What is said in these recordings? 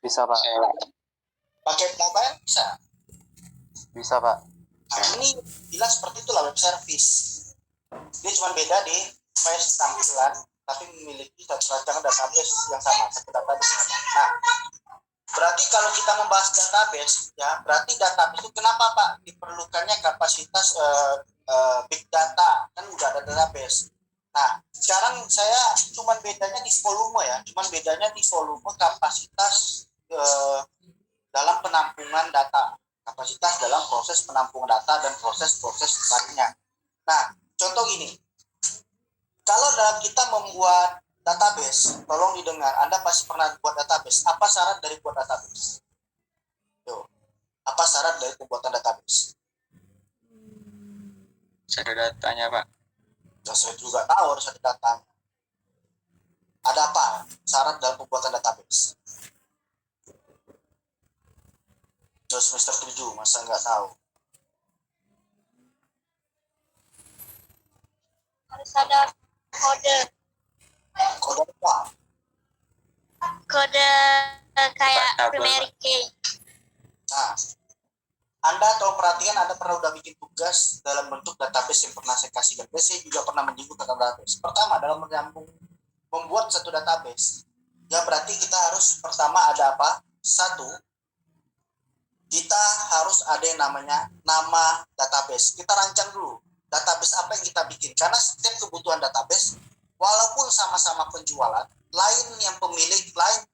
Bisa, Pak. Pakai mobile bisa. Bisa, Pak. Nah, ini jelas seperti itulah web service. Dia cuma beda di face tampilan, tapi memiliki satu rancangan database yang sama, satu database yang sama. Nah, berarti kalau kita membahas database, ya berarti database itu kenapa Pak diperlukannya kapasitas big data, kan udah ada database. Nah, sekarang saya cuma bedanya di volume ya, cuma bedanya di volume kapasitas dalam penampungan data, kapasitas dalam proses penampungan data dan proses-proses lainnya. Nah, contoh gini, kalau dalam kita membuat database, tolong didengar, Anda pasti pernah buat database. Apa syarat dari buat database? Yo, apa syarat dari pembuatan database? Ada datanya, Pak. Ya, saya juga tahu harus ada datanya. Ada apa syarat dalam pembuatan database? Terus semester 7, masa nggak tahu? Harus ada kode. Kode apa? Kode kayak primary key. Nah, Anda tahu perhatian, Anda pernah udah bikin tugas dalam bentuk database yang pernah saya kasih. Dan saya juga pernah menyinggung tentang database. Pertama, dalam membuat satu database, ya berarti kita harus pertama ada apa? Satu, kita harus ada yang namanya nama database. Kita rancang dulu database apa yang kita bikin. Karena setiap kebutuhan database, walaupun sama-sama penjualan, lain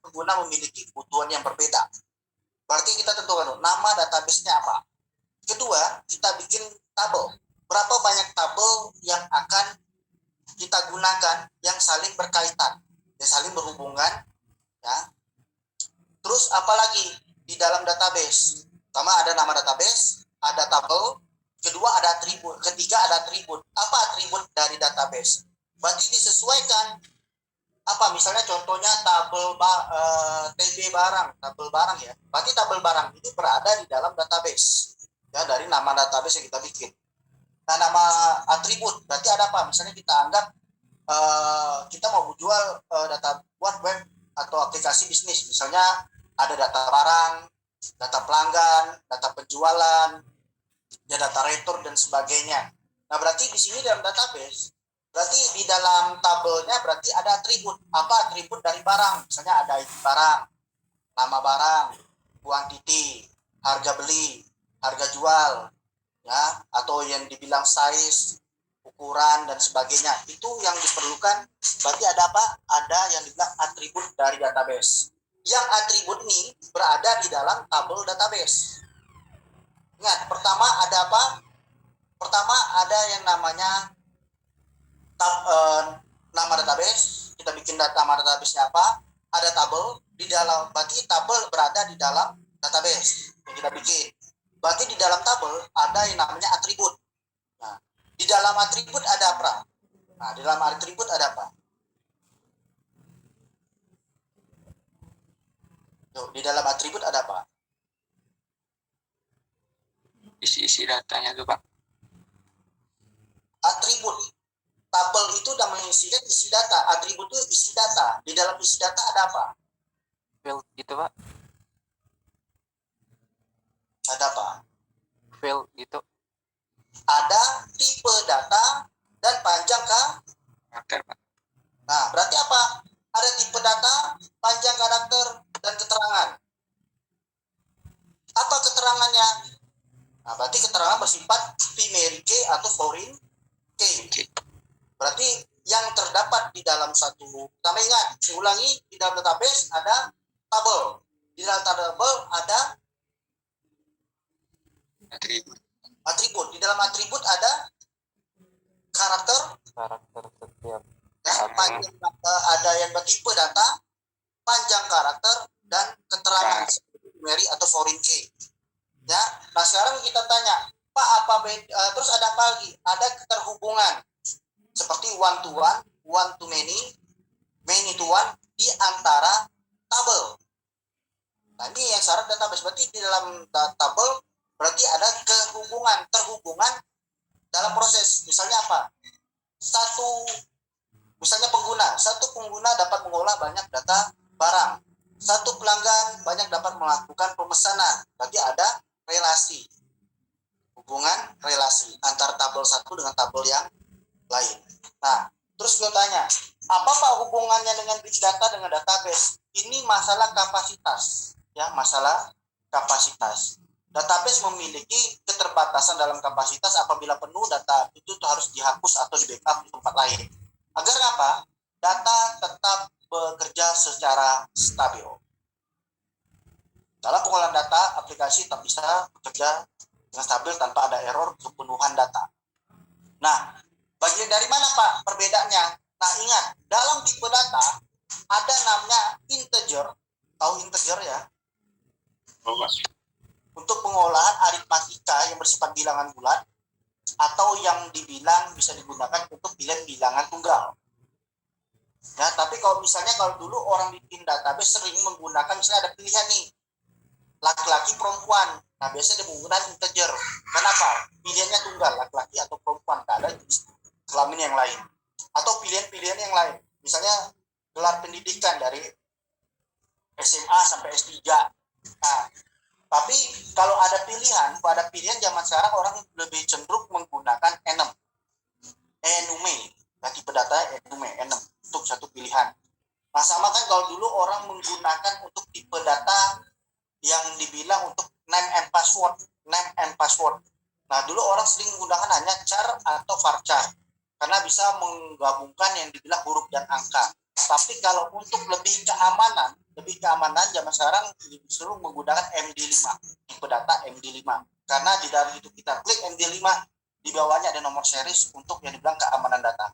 pengguna memiliki kebutuhan yang berbeda. Berarti kita tentukan dulu, nama database-nya apa. Kedua, kita bikin tabel. Berapa banyak tabel yang akan kita gunakan yang saling berkaitan, yang saling berhubungan, ya. Terus apalagi di dalam database? Pertama ada nama database, ada tabel, kedua ada atribut, ketiga ada atribut. Apa atribut dari database? Berarti disesuaikan. Apa misalnya contohnya tabel TB tabel barang ya. Berarti tabel barang itu berada di dalam database. Ya, dari nama database yang kita bikin. Nah, nama atribut berarti ada apa? Misalnya kita anggap kita mau jual data buat web atau aplikasi bisnis. Misalnya ada data barang, data pelanggan, data penjualan, ya data retur dan sebagainya. Nah, berarti di sini dalam database, berarti di dalam tabelnya berarti ada atribut. Apa atribut dari barang? Misalnya ada ID barang, nama barang, kuantiti, harga beli, harga jual, ya, atau yang dibilang size, ukuran dan sebagainya. Itu yang diperlukan. Berarti ada apa? Ada yang dibilang atribut dari database. Yang atribut ini berada di dalam tabel database. Ingat, pertama ada apa? Pertama ada yang namanya nama database. Kita bikin nama database-nya apa? Ada tabel di dalam. Berarti tabel berada di dalam database yang kita bikin. Berarti di dalam tabel ada yang namanya atribut. Nah, di dalam atribut ada apa? Nah, di dalam atribut ada apa? Tuh, di dalam atribut ada apa? Isi-isi datanya tuh, Pak. Atribut. Tabel itu udah mengisikan isi data. Atribut itu isi data. Di dalam isi data ada apa? Field gitu, Pak. Ada apa? Field gitu. Ada tipe data dan panjang Karakter, Pak. Nah, berarti apa? Ada tipe data, panjang karakter, dan keterangan. Apa keterangannya? Nah, berarti keterangan bersifat primary key atau foreign key. Berarti yang terdapat di dalam satu, kami ingat, saya ulangi, di dalam database ada tabel. Di dalam tabel ada atribut. Di dalam atribut ada karakter Setiap. ya, panjang, ada yang bertipe data, panjang karakter, dan keterangan primary atau foreign key. Ya, nah sekarang kita tanya, Pak, terus ada apa lagi? Ada keterhubungan seperti one to one, one to many, many to one di antara tabel. Nah, ini yang syarat database. Berarti di dalam tabel berarti ada terhubungan dalam proses. Misalnya apa? Misalnya satu pengguna dapat mengolah banyak data barang. Satu pelanggan banyak dapat melakukan pemesanan. Berarti ada relasi. Hubungan relasi antara tabel satu dengan tabel yang lain. Nah, terus gue tanya, apa hubungannya dengan big data dengan database? Ini masalah kapasitas, ya, masalah kapasitas. Database memiliki keterbatasan dalam kapasitas. Apabila penuh, data itu harus dihapus atau di backup di tempat lain. Agar apa? Data tetap bekerja secara stabil. Dalam pengolahan data, aplikasi tak bisa bekerja dengan stabil tanpa ada error kepenuhan data. Nah, bagian dari mana Pak perbedaannya? Nah, ingat, dalam tipe data ada namanya integer. Tahu integer ya? Oh, Pak. Untuk pengolahan aritmatika yang bersifat bilangan bulat atau yang dibilang bisa digunakan untuk pilihan bilangan tunggal. Ya, tapi kalau dulu orang bikin database sering menggunakan, misalnya ada pilihan nih, laki-laki perempuan. Nah, biasanya dia menggunakan integer. Kenapa? Pilihannya tunggal, laki-laki atau perempuan, tak ada jenis kelamin yang lain. Atau pilihan-pilihan yang lain. Misalnya gelar pendidikan dari SMA sampai S3. Nah, tapi kalau ada pilihan zaman sekarang orang lebih cenderung menggunakan enume. Nah, tipe data enume, untuk satu pilihan. Nah, sama kan kalau dulu orang menggunakan untuk tipe data yang dibilang untuk name and password. Nah, dulu orang sering menggunakan hanya char atau varchar karena bisa menggabungkan yang dibilang huruf dan angka. Tapi kalau untuk lebih keamanan zaman sekarang disuruh menggunakan MD5, tipe data MD5. Karena di dalam itu kita klik MD5, di bawahnya ada nomor series untuk yang dibilang keamanan data.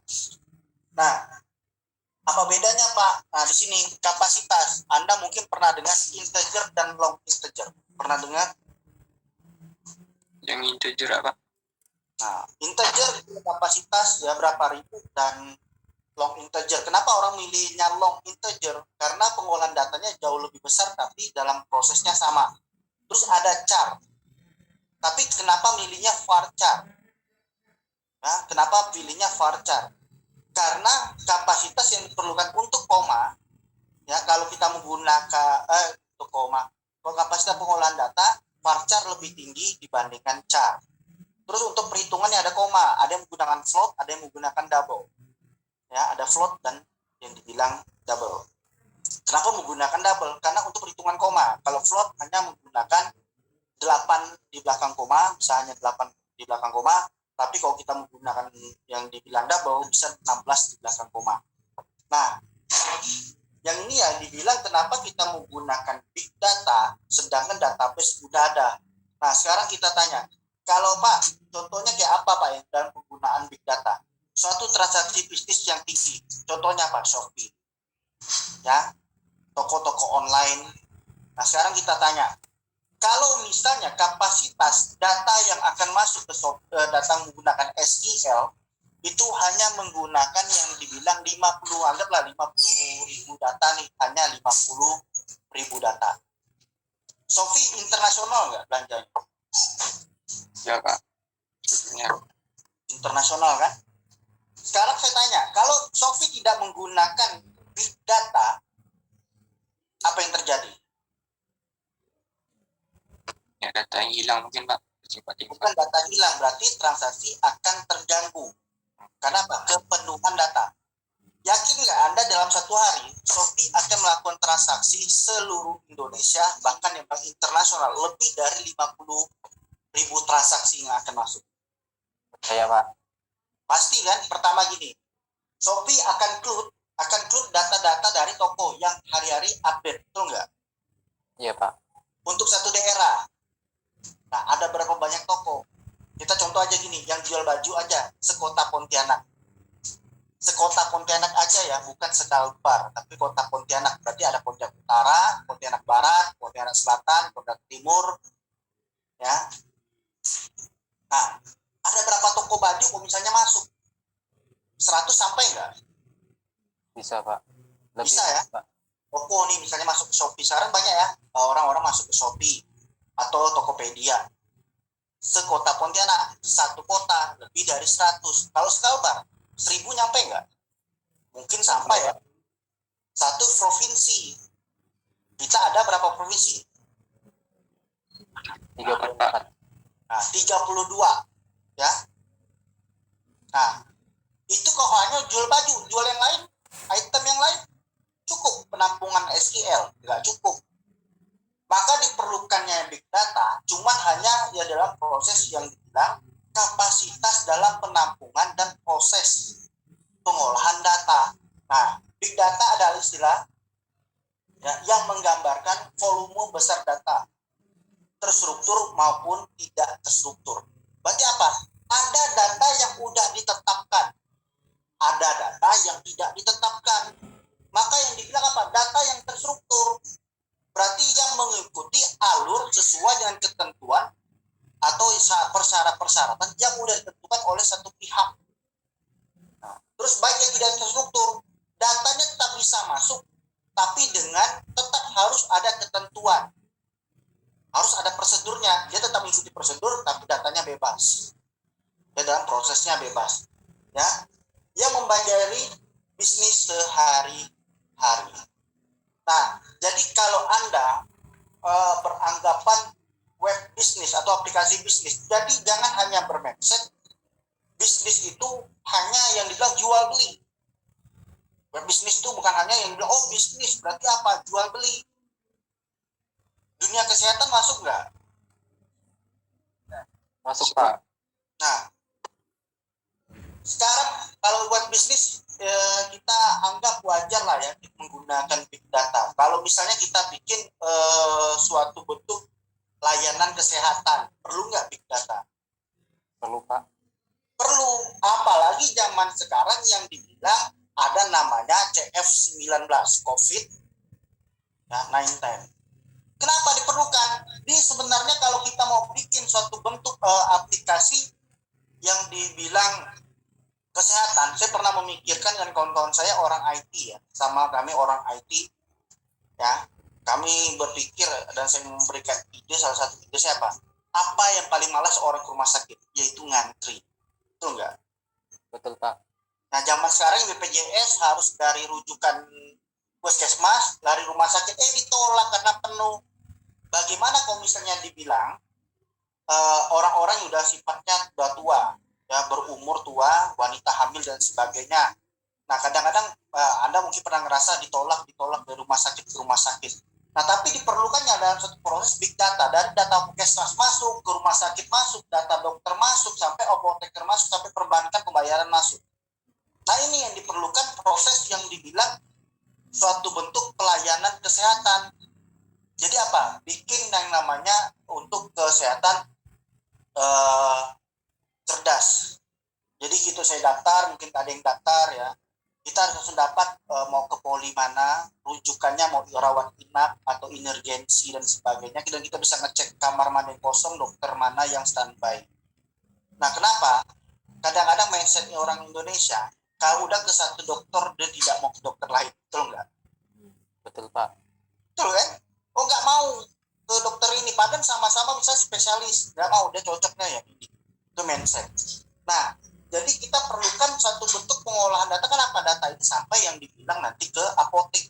Nah, apa bedanya Pak? Nah, di sini kapasitas. Anda mungkin pernah dengar integer dan long integer. Pernah dengar? Yang integer apa? Nah, integer itu kapasitas ya berapa ribu, dan long integer. Kenapa orang milihnya long integer? Karena pengolahan datanya jauh lebih besar tapi dalam prosesnya sama. Terus ada char. Tapi kenapa milihnya varchar? Nah, kenapa pilihnya varchar? Karena kapasitas yang diperlukan untuk koma, ya kalau kita menggunakan untuk koma, kalau kapasitas pengolahan data, varchar lebih tinggi dibandingkan char. Terus untuk perhitungannya ada koma, ada yang menggunakan float, ada yang menggunakan double. Ya, ada float dan yang dibilang double. Kenapa menggunakan double? Karena untuk perhitungan koma, kalau float hanya menggunakan 8 di belakang koma, bisa hanya 8 di belakang koma. Tapi kalau kita menggunakan yang dibilang double, bisa 16 di belakang koma. Nah, yang ini ya dibilang kenapa kita menggunakan big data, sedangkan database sudah ada. Nah, sekarang kita tanya, kalau Pak, contohnya kayak apa Pak yang dalam penggunaan big data? Suatu transaksi bisnis yang tinggi, contohnya Pak, Shopee. Ya, toko-toko online. Nah, sekarang kita tanya, kalau misalnya kapasitas data yang akan masuk ke data menggunakan SQL itu hanya menggunakan yang dibilang 50, anggaplah 50.000 data nih, hanya 50.000 data. Shopee internasional nggak belanjanya? Ya, Pak. Ya. Internasional kan? Sekarang saya tanya, kalau Shopee tidak menggunakan big data, apa yang terjadi? Ya, data yang hilang mungkin, Pak. Bukan data hilang, berarti transaksi akan terganggu. Karena apa? Kepenuhan data. Yakin nggak Anda dalam satu hari Shopee akan melakukan transaksi seluruh Indonesia, bahkan yang internasional, lebih dari 50.000 transaksi yang akan masuk? Percaya Pak. Pasti kan? Pertama gini, Shopee akan include data-data dari toko yang hari-hari update, betul nggak? Iya Pak. Untuk satu daerah. Nah, ada berapa banyak toko? Kita contoh aja gini, yang jual baju aja, sekota Pontianak. Sekota Pontianak aja ya, bukan sekalbar, tapi kota Pontianak. Berarti ada Pontianak Utara, Pontianak Barat, Pontianak Selatan, Pontianak Timur. Ya. Nah, ada berapa toko baju kalau misalnya masuk? 100 sampai nggak? Bisa Pak. Lebih Bisa ya? Pak. Toko nih misalnya masuk ke Shopee. Sekarang banyak ya orang-orang masuk ke Shopee atau Tokopedia. Sekota Pontianak, satu kota lebih dari 100. Kalau sekalbar 1000 nyampe nggak? Mungkin sampai ya. Satu provinsi Kita ada berapa provinsi? 34. Nah, 32 ya. Nah, itu kok hanya jual baju, jual yang lain, item yang lain cukup penampungan SQL, nggak cukup. Maka diperlukannya big data cuman hanya ya dalam proses yang dibilang kapasitas dalam penampungan dan proses pengolahan data. Nah, big data adalah istilah ya, yang menggambarkan volume besar data, terstruktur maupun tidak terstruktur. Berarti apa? Ada data yang udah ditetapkan, ada data yang tidak ditetapkan. Maka yang dibilang apa? Data yang terstruktur. Berarti yang mengikuti alur sesuai dengan ketentuan atau persyaratan yang sudah ditentukan oleh satu pihak. Nah, terus baik yang tidak terstruktur, datanya tetap bisa masuk, tapi dengan tetap harus ada ketentuan. Harus ada prosedurnya. Dia tetap mengikuti prosedur, tapi datanya bebas. Ya, dalam prosesnya bebas. Ya, yang membayari bisnis sehari-hari. Nah, jadi kalau Anda beranggapan web bisnis atau aplikasi bisnis, jadi jangan hanya bermindset bisnis itu hanya yang dibilang jual beli. Web bisnis itu bukan hanya yang bilang oh bisnis berarti apa? Jual beli. Dunia kesehatan masuk nggak? Masuk, Pak. Nah, sekarang kalau buat bisnis kita anggap wajar lah ya menggunakan big data. Kalau misalnya kita bikin suatu bentuk layanan kesehatan, perlu nggak big data? Perlu, Pak. Perlu, apalagi zaman sekarang yang dibilang ada namanya CF19, COVID-19. Kenapa diperlukan? Ini sebenarnya kalau kita mau bikin suatu bentuk aplikasi yang dibilang kesehatan, saya pernah memikirkan dengan kawan-kawan saya orang IT ya, sama kami orang IT ya, kami berpikir dan saya memberikan ide, salah satu ide saya apa yang paling malas orang ke rumah sakit, yaitu ngantri, betul nggak? Betul, Pak. Nah, zaman sekarang BPJS harus dari rujukan puskesmas, lari rumah sakit, ditolak karena penuh. Bagaimana kalau misalnya dibilang orang-orang yang udah sifatnya udah tua, ya berumur tua, wanita hamil dan sebagainya. Nah, kadang-kadang Anda mungkin pernah ngerasa ditolak dari rumah sakit ke rumah sakit. Nah, tapi diperlukannya dalam satu proses big data, dari data puskesmas masuk ke rumah sakit masuk, data dokter masuk, sampai apoteker masuk, sampai perbankan pembayaran masuk. Nah, ini yang diperlukan proses yang dibilang suatu bentuk pelayanan kesehatan. Jadi apa? Bikin yang namanya untuk kesehatan cerdas. Jadi gitu saya daftar, mungkin ada yang daftar ya. Kita harus langsung dapat mau ke poli mana, rujukannya mau rawat inap atau emergency dan sebagainya. Dan kita bisa ngecek kamar mana yang kosong, dokter mana yang standby. Nah, kenapa? Kadang-kadang mindsetnya orang Indonesia, kalau udah ke satu dokter, dia tidak mau ke dokter lain. Betul nggak? Betul, Pak. Betul kan? Oh, nggak mau ke dokter ini, padahal sama-sama bisa spesialis. Nggak mau, dia cocoknya ya ini. Itu mindset. Nah, jadi kita perlukan satu bentuk pengolahan data. Kenapa data itu sampai yang dibilang nanti ke apotek,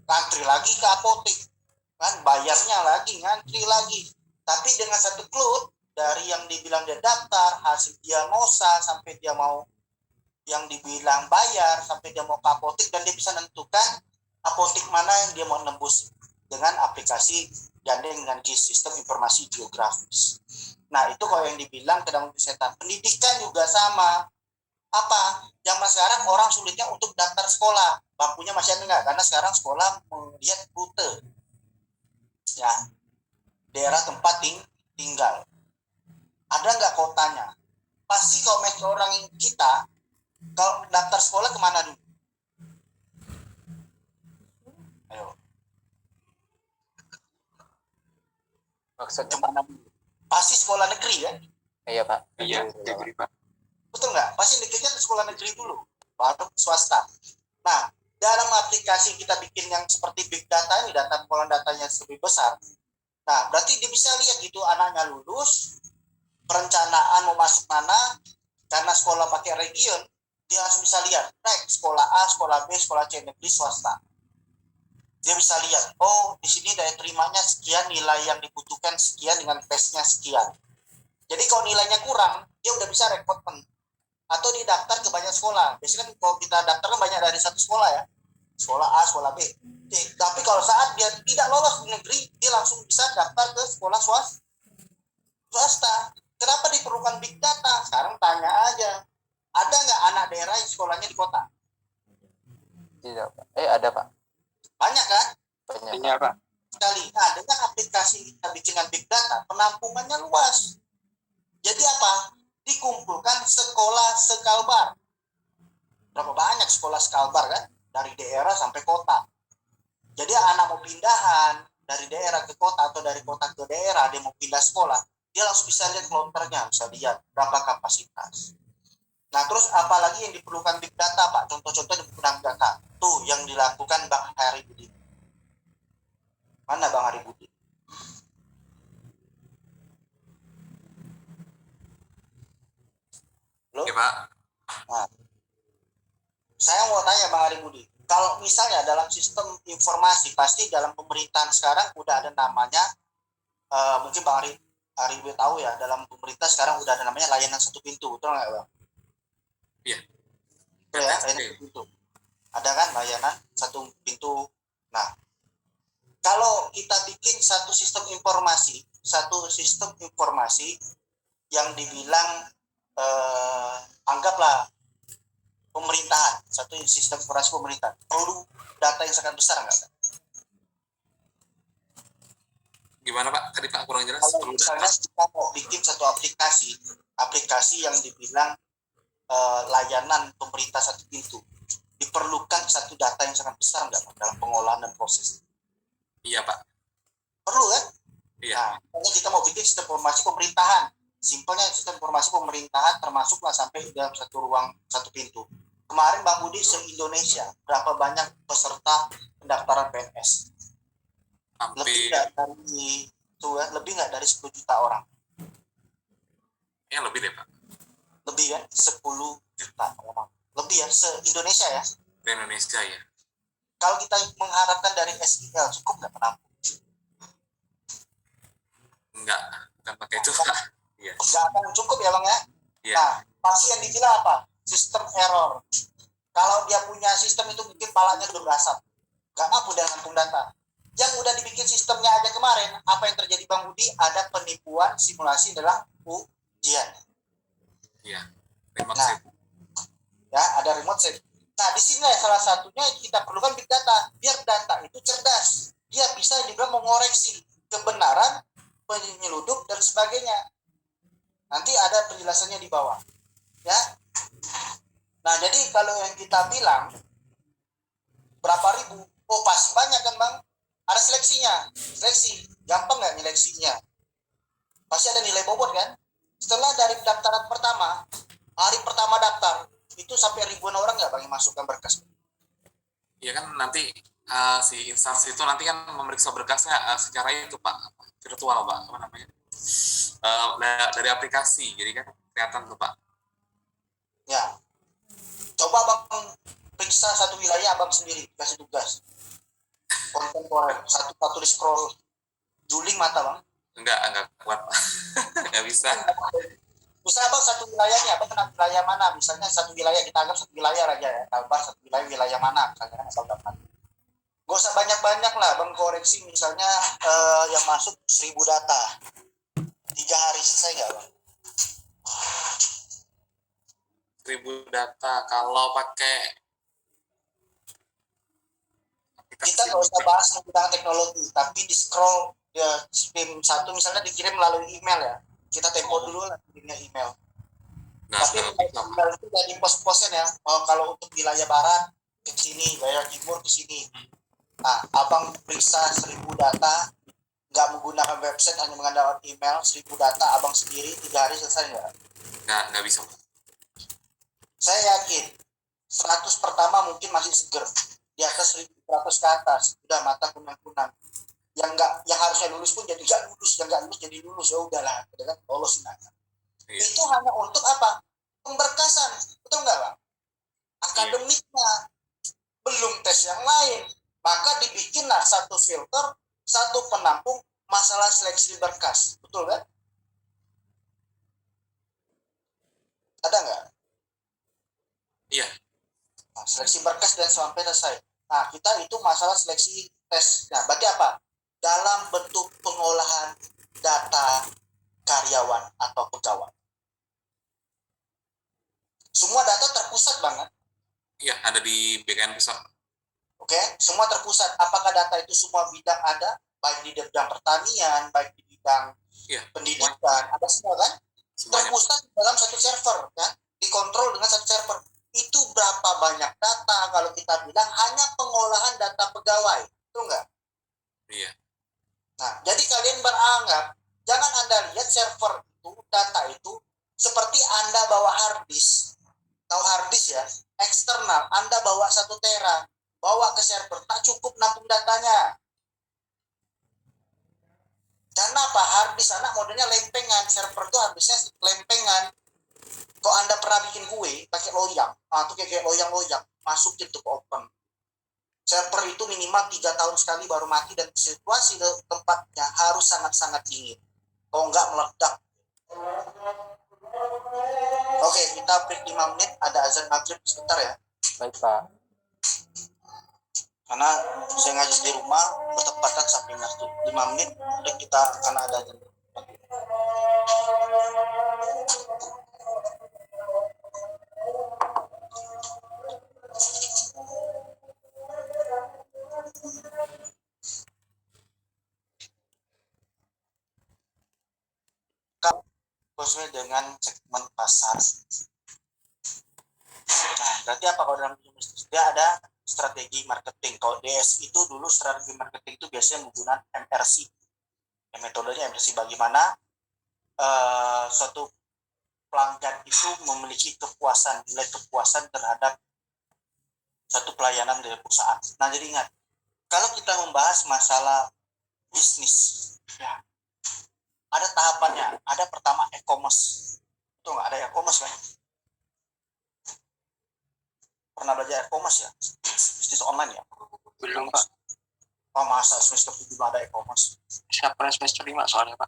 ngantri lagi ke apotek, kan bayarnya lagi, ngantri lagi. Tapi dengan satu clue dari yang dibilang dia daftar, hasil diagnosa sampai dia mau yang dibilang bayar, sampai dia mau ke apotek, dan dia bisa menentukan apotek mana yang dia mau nembus dengan aplikasi gandeng dengan GIS, sistem informasi geografis. Nah, itu kalau yang dibilang kedamaian kesehatan. Pendidikan juga sama. Apa? Zaman sekarang orang sulitnya untuk daftar sekolah. Bangkunya masih ada enggak? Karena sekarang sekolah melihat rute. Ya. Daerah tempat tinggal. Ada enggak kotanya? Pasti kalau orang kita, kalau daftar sekolah kemana dulu? Ayo. Maksudnya, Pak? Kemana dulu? Pasti sekolah negeri kan? Iya, Pak. Iya, negeri, Pak. Betul nggak? Pasti negeri kan sekolah negeri dulu, baru swasta. Nah, dalam aplikasi kita bikin yang seperti big data ini, data pengolahan datanya lebih besar. Nah, berarti dia bisa lihat gitu anaknya lulus, perencanaan mau masuk mana, karena sekolah pakai region, dia harus bisa lihat, baik sekolah A, sekolah B, sekolah C, negeri, swasta. Dia bisa lihat, oh di sini daya terimanya sekian, nilai yang dibutuhkan sekian dengan tesnya sekian. Jadi kalau nilainya kurang, dia udah bisa rekrutmen atau didaftar ke banyak sekolah. Biasanya kan kalau kita daftar kan banyak dari satu sekolah ya, sekolah A, sekolah B. Tapi kalau saat dia tidak lolos di negeri, dia langsung bisa daftar ke sekolah swasta. Kenapa diperlukan big data? Sekarang tanya aja, ada nggak anak daerah yang sekolahnya di kota? Tidak, Pak. Ada, Pak. Banyak kan? Banyak, Iya, Pak. Pak. Sekali. Nah, dengan aplikasi kita bikin dengan big data, penampungannya luas. Jadi apa? Dikumpulkan sekolah sekalbar. Berapa banyak sekolah sekalbar kan? Dari daerah sampai kota. Jadi anak mau pindahan dari daerah ke kota atau dari kota ke daerah, dia mau pindah sekolah, dia langsung bisa lihat kloternya, bisa lihat berapa kapasitas. Nah, terus apalagi yang diperlukan big data, Pak? Contoh-contoh diperlukan data. Tuh yang dilakukan Bang Hari Budi. Mana Bang Hari Budi? Loh? Oke, Pak. Nah, saya mau tanya Bang Hari Budi. Kalau misalnya dalam sistem informasi, pasti dalam pemerintahan sekarang udah ada namanya, mungkin Bang Hari Budi tahu ya, dalam pemerintah sekarang udah ada namanya layanan satu pintu, betul nggak Bang? Iya. Betul ya, layanan satu pintu. Ada kan layanan satu pintu. Nah, kalau kita bikin satu sistem informasi yang dibilang anggaplah pemerintahan, satu sistem informasi pemerintah, perlu data yang sangat besar nggak? Gimana, Pak? Tadi Pak kurang jelas. Kalau Perlu misalnya data. kita mau bikin satu aplikasi yang dibilang layanan pemerintah satu pintu, diperlukan satu data yang sangat besar nggak Pak, dalam pengolahan dan proses? Iya, Pak. Perlu kan? Iya. Nah, pokoknya kita mau bikin sistem informasi pemerintahan. Simpelnya sistem informasi pemerintahan termasuklah sampai dalam satu ruang, satu pintu. Kemarin Bang Budi se-Indonesia, berapa banyak peserta pendaftaran PNS? Lebih nggak dari 10 juta orang? Ya, lebih deh, Pak. Lebih kan? 10 juta orang. Lebih ya, se-Indonesia ya. Di Indonesia, ya. Kalau kita mengharapkan dari SIL, cukup nggak menampung? Enggak. Bukan pakai itu, Pak. Iya. Nggak akan cukup ya Bang ya? Iya. Nah, pasti yang dibilang apa? Sistem error. Kalau dia punya sistem itu mungkin palanya udah berasap. Nggak mampu dia nampung data. Yang udah dibikin sistemnya aja kemarin, apa yang terjadi Bang Budi? Ada penipuan simulasi dalam ujian. Iya. Terima Nah, kasih. ya ada remote save. Nah, di sini salah satunya kita perlukan big data. Biar data itu cerdas. Dia bisa juga mengoreksi kebenaran, penyeludup, dan sebagainya. Nanti ada penjelasannya di bawah. Ya. Nah, jadi kalau yang kita bilang berapa ribu? Oh, pasti banyak kan, Bang? Ada seleksinya. Seleksi. Gampang nggak nyeleksinya? Pasti ada nilai bobot kan? Setelah dari pendaftaran pertama, hari pertama daftar, itu sampai ribuan orang nggak Bang yang masukkan berkas? Iya kan nanti si instansi itu nanti kan memeriksa berkasnya secara itu, Pak, virtual, Pak, apa namanya? Dari aplikasi, jadi kan kelihatan tuh, Pak. Ya. Coba Bang periksa satu wilayah Abang sendiri, kasih tugas. Kontemporer, satu-satu di scroll. Juling mata Bang. Enggak kuat, Pak. Enggak bisa. Misalnya Bang satu wilayahnya, Abang kena wilayah mana? Misalnya satu wilayah, kita anggap satu wilayah aja ya. Kalbar satu wilayah mana? Misalnya kan Abang dapat. Gak usah banyak-banyak lah Bang koreksi, misalnya yang masuk 1000 data. 3 hari selesai nggak Bang? 1000 data kalau pakai aplikasi. Kita nggak usah bahas menggunakan teknologi, tapi di scroll ya, spam satu misalnya dikirim melalui email ya. Kita tempo dulu lah kirimnya email. Tapi email itu dari pos-posnya ya. Kalau untuk wilayah barat ke sini, wilayah timur ke sini. Nah, Abang periksa 1000 data, nggak menggunakan website, hanya mengandalkan email, 1000 data, Abang sendiri 3 hari selesai nggak? Nggak bisa. Saya yakin 100 pertama mungkin masih seger, di atas 1100 ke atas udah mata kunang-kunang. Yang harusnya lulus pun jadi nggak lulus, yang nggak lulus jadi lulus, ya udahlah, kan lolos nah. Iya. Itu hanya untuk apa? Pemberkasan, betul nggak Bang? Akademiknya, belum tes yang lain. Maka dibikinlah satu filter, satu penampung masalah seleksi berkas. Betul kan? Ada nggak? Iya. Nah, seleksi berkas dan sampai selesai. Nah, kita itu masalah seleksi tes. Nah, berarti apa? Dalam bentuk pengolahan data karyawan atau pegawai. Semua data terpusat banget. Iya, ada di BKN pusat. Oke, semua terpusat. Apakah data itu semua bidang ada? Baik di bidang pertanian, baik di bidang pendidikan, ada semua kan? Semuanya. Terpusat dalam satu server, kan? Dikontrol dengan satu server. Itu berapa banyak data kalau kita bilang hanya pengolahan data pegawai, itu enggak? Iya. Nah, jadi kalian beranggap, jangan Anda lihat server itu, data itu, seperti Anda bawa hard disk. Tahu hard disk ya? Eksternal, Anda bawa 1 tera, bawa ke server, tak cukup nampung datanya. Karena apa? Hard disk anak modelnya lempengan, server itu habisnya lempengan. Kalau Anda pernah bikin kue pakai loyang, itu kayak loyang-loyang, masukin tuh ke open. Server itu minimal 3 tahun sekali baru mati dan situasi tempatnya harus sangat-sangat dingin. Kalau enggak meledak. Oke, kita break 5 menit, ada azan maghrib sebentar ya. Baik Pak. Karena saya ngaji di rumah bertepatan sampai maghrib 5 menit, dan kita akan ada azan. Sesuai dengan segmen pasar. Nah, berarti apa kalau dalam bisnis? Dia ada strategi marketing. Kalau DS itu dulu strategi marketing itu biasanya menggunakan MRC. Metodenya MRC, bagaimana suatu pelanggan itu memiliki kepuasan, nilai kepuasan terhadap satu pelayanan dari perusahaan. Nah, jadi ingat, kalau kita membahas masalah bisnis, ya, ada tahapannya. Ada pertama e-commerce. Itu nggak ada e-commerce kan? Pernah belajar e-commerce ya? Bisnis online ya? Belum Pak. Oh, masa semester 7 ada e-commerce? Saya pernah semester 5 soalnya Pak.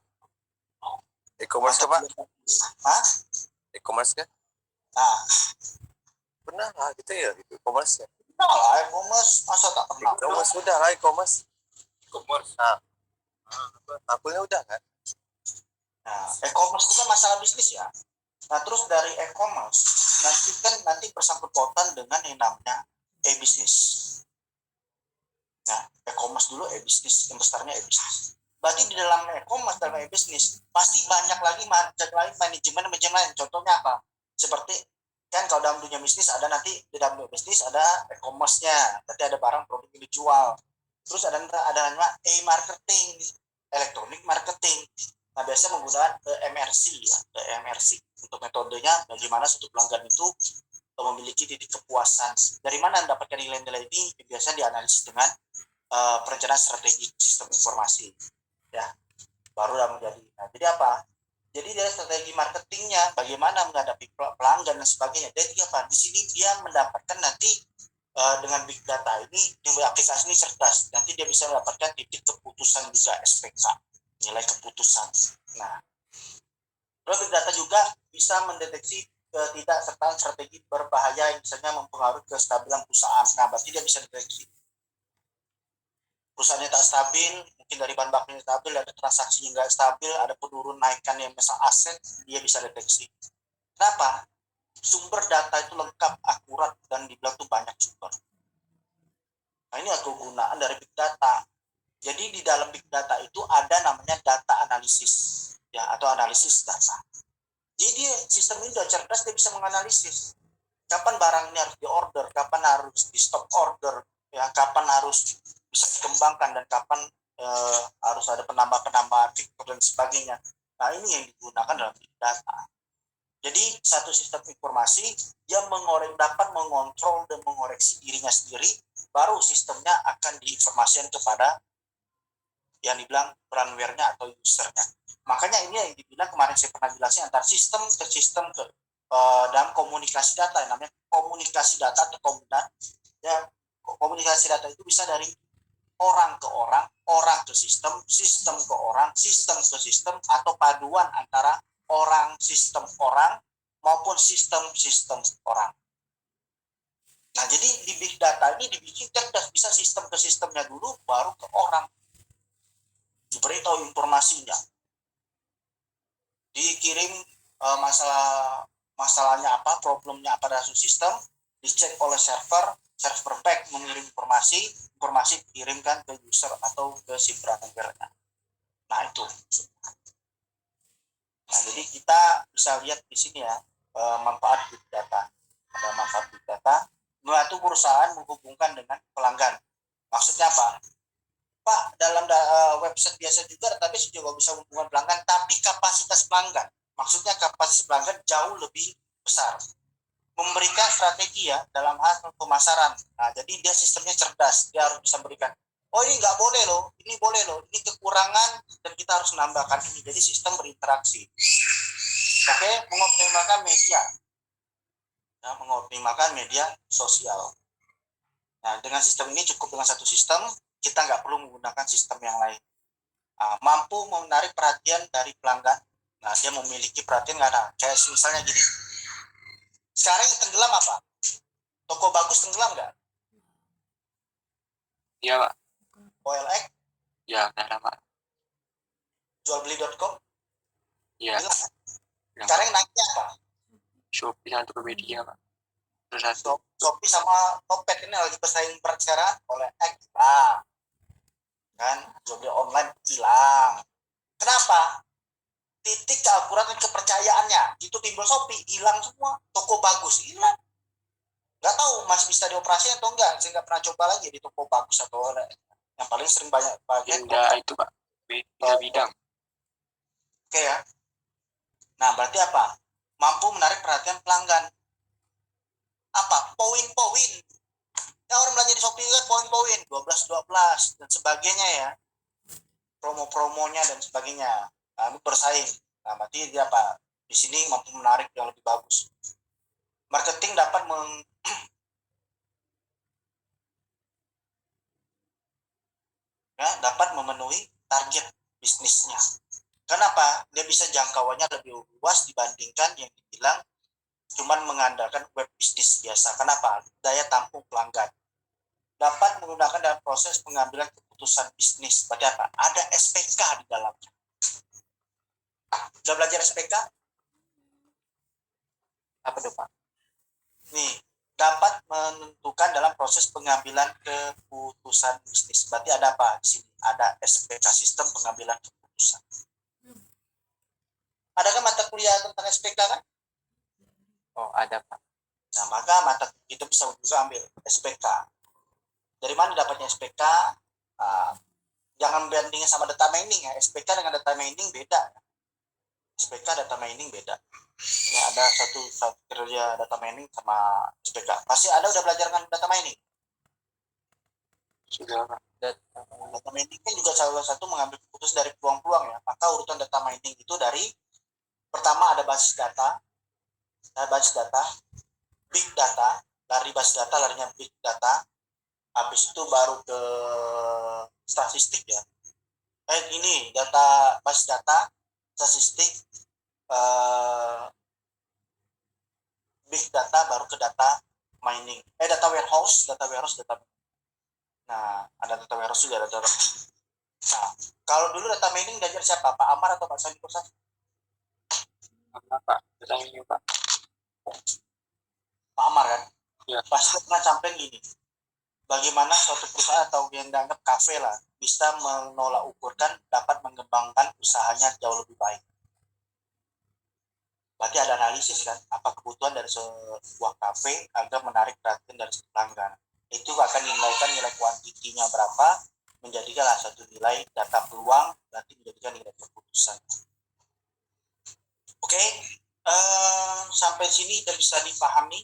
E-commerce ke Pak? Hah? E-commerce ke? Nah, Pernah lah gitu ya, e-commerce ya. nah lah e-commerce, masa tak pernah? E-commerce udah lah, e-commerce. E-commerce. Nah, akunnya udah kan? Nah, e-commerce itu kan masalah bisnis ya. Nah, terus dari e-commerce nanti bersangkut pautan dengan yang namanya e-bisnis. Nah, e-commerce dulu e-bisnis, yang besarnya e-bisnis. Berarti di dalam e-commerce, dalam e-bisnis pasti banyak lagi manajemen lain. Contohnya apa? Seperti kan kalau dalam dunia bisnis ada nanti di dalam bisnis ada e-commerce-nya, berarti ada barang produk yang dijual. Terus ada namanya e-marketing, electronic marketing. Nah, biasanya menggunakan MRC ya, MRC untuk metodenya bagaimana suatu pelanggan itu memiliki titik kepuasan. Dari mana mendapatkan nilai-nilai ini? Biasanya dianalisis dengan perencanaan strategi sistem informasi. Ya, baru menjadi. Nah, jadi apa? Jadi dari strategi marketingnya, bagaimana menghadapi pelanggan dan sebagainya. Jadi apa? Di sini dia mendapatkan nanti dengan big data ini, dengan aplikasi ini cerdas. Nanti dia bisa mendapatkan titik keputusan juga SPK. Nilai keputusan. Nah, terus big data juga bisa mendeteksi ketidaksertaan strategi berbahaya yang misalnya mempengaruhi kestabilan perusahaan. Nah, berarti dia bisa deteksi perusahaannya tak stabil, mungkin dari bahan bakunya stabil, ada transaksi yang nggak stabil, ada penurunan naikan yang misal aset, dia bisa deteksi. Kenapa? Sumber data itu lengkap, akurat, dan dibilang tuh banyak sumber. Nah, ini kegunaan dari big data. Jadi di dalam big data itu ada namanya data analisis, ya, atau analisis data. Jadi sistem ini sudah cerdas, dia bisa menganalisis kapan barang ini harus diorder, kapan harus di stop order, ya, kapan harus bisa dikembangkan dan kapan harus ada penambahan fitur dan sebagainya. Nah, ini yang digunakan dalam big data. Jadi satu sistem informasi yang dapat mengontrol dan mengoreksi dirinya sendiri, baru sistemnya akan diinformasikan kepada yang dibilang runware-nya atau usernya. Makanya ini yang dibilang kemarin saya pernah jelasin antara sistem ke sistem dalam komunikasi data, yang namanya komunikasi data atau komunikasi data itu bisa dari orang ke orang, orang ke sistem ke orang, sistem ke sistem, atau paduan antara orang, sistem orang, maupun sistem orang. Nah, jadi di big data ini dibikin cerdas, bisa sistem ke sistemnya dulu, baru ke orang. Diberitahu informasinya. Dikirim masalahnya apa, problemnya apa dalam sistem, dicek oleh server back mengirim informasi dikirimkan ke user atau ke si browser-nya. Nah, itu. Nah, jadi kita bisa lihat di sini ya, manfaat big data. Ada manfaat big data, membantu perusahaan menghubungkan dengan pelanggan. Maksudnya apa? Pak, dalam website biasa juga database juga bisa menghubungkan pelanggan, tapi kapasitas pelanggan. Maksudnya kapasitas pelanggan jauh lebih besar. Memberikan strategi ya dalam hal pemasaran. Nah, jadi dia sistemnya cerdas, dia harus bisa memberikan. Oh, ini nggak boleh loh, ini boleh loh, ini kekurangan dan kita harus menambahkan ini. Jadi sistem berinteraksi. Oke, mengoptimalkan media. Ya, mengoptimalkan media sosial. Nah, dengan sistem ini cukup dengan satu sistem, kita nggak perlu menggunakan sistem yang lain. Nah, mampu menarik perhatian dari pelanggan. Nah, dia memiliki perhatian nggak ada. Kayak misalnya gini. Sekarang yang tenggelam apa? Toko bagus tenggelam nggak? Iya, Pak. OLX, Ya, nggak ada, Pak. jualbeli.com, Iya. hilang. Yang Sekarang yang naiknya apa? Shopee dan Tokopedia, Pak. Terus satu. Shopee sama Topet ini lagi bersaing berat sekarang. OLX hilang. Kan? Jual beli online hilang. Kenapa? Titik keakuratan kepercayaannya itu timbul Shopee hilang semua, toko bagus hilang, nggak tahu masih bisa dioperasi atau enggak. Saya nggak pernah coba lagi di toko bagus atau yang paling sering banyak bagian Itu, Pak. Bidang. Oke ya. Nah, berarti apa? Mampu menarik perhatian pelanggan. Apa? Poin-poin. Ya, orang belanja di Shopee kan poin-poin 12 dan sebagainya ya, promo-promonya dan sebagainya. Nah, bersaing. Nah, berarti dia apa? Di sini mampu menarik yang lebih bagus. Marketing dapat dapat memenuhi target bisnisnya. Kenapa? Dia bisa jangkauannya lebih luas dibandingkan yang dibilang cuman mengandalkan web bisnis biasa. Kenapa? Daya tampung pelanggan. Dapat menggunakan dalam proses pengambilan keputusan bisnis. Berarti apa? Ada SPK di dalamnya. Sudah belajar SPK? Apa itu, Pak? Nih, dapat menentukan dalam proses pengambilan keputusan bisnis. Berarti ada apa di sini? Ada SPK, sistem pengambilan keputusan. Adakah mata kuliah tentang SPK kan? Oh, ada, Pak. Nah, maka mata itu bisa juga ambil SPK. Dari mana dapatnya SPK? Jangan bandingin sama data mining ya. SPK dengan data mining beda. SPK data mining beda. Ya, ada satu kerja data mining sama SPK. Pasti ada udah belajar kan data mining. Sudah, Pak. Data mining kan juga salah satu mengambil keputusan dari peluang-peluang ya. Maka urutan data mining itu dari pertama ada basis data, big data, dari basis data larinya big data, habis itu baru ke statistik ya. Ini data basis data, statistik, big data, baru ke data mining. Data warehouse. Nah, ada data warehouse juga, ada. Nah, kalau dulu data mining belajar siapa? Pak Amar atau Pak Sandi Kosa? Pak. Sudah ini, Pak. Pak Amar kan? Ya. Pasti pernah sampai gini. Bagaimana suatu perusahaan atau yang dianggap kafe lah bisa menolak ukurkan dapat mengembangkan usahanya jauh lebih baik. Berarti ada analisis kan, apa kebutuhan dari sebuah kafe agar menarik perhatian dari pelanggan. Itu akan dinilaikan nilai kuantitinya berapa, menjadikanlah satu nilai data peluang, nanti menjadikan nilai keputusan. Oke, sampai sini sudah bisa dipahami.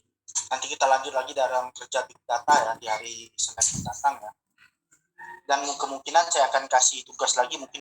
Nanti kita lanjut lagi dalam kerja big data ya di hari Senin mendatang ya. Dan kemungkinan saya akan kasih tugas lagi mungkin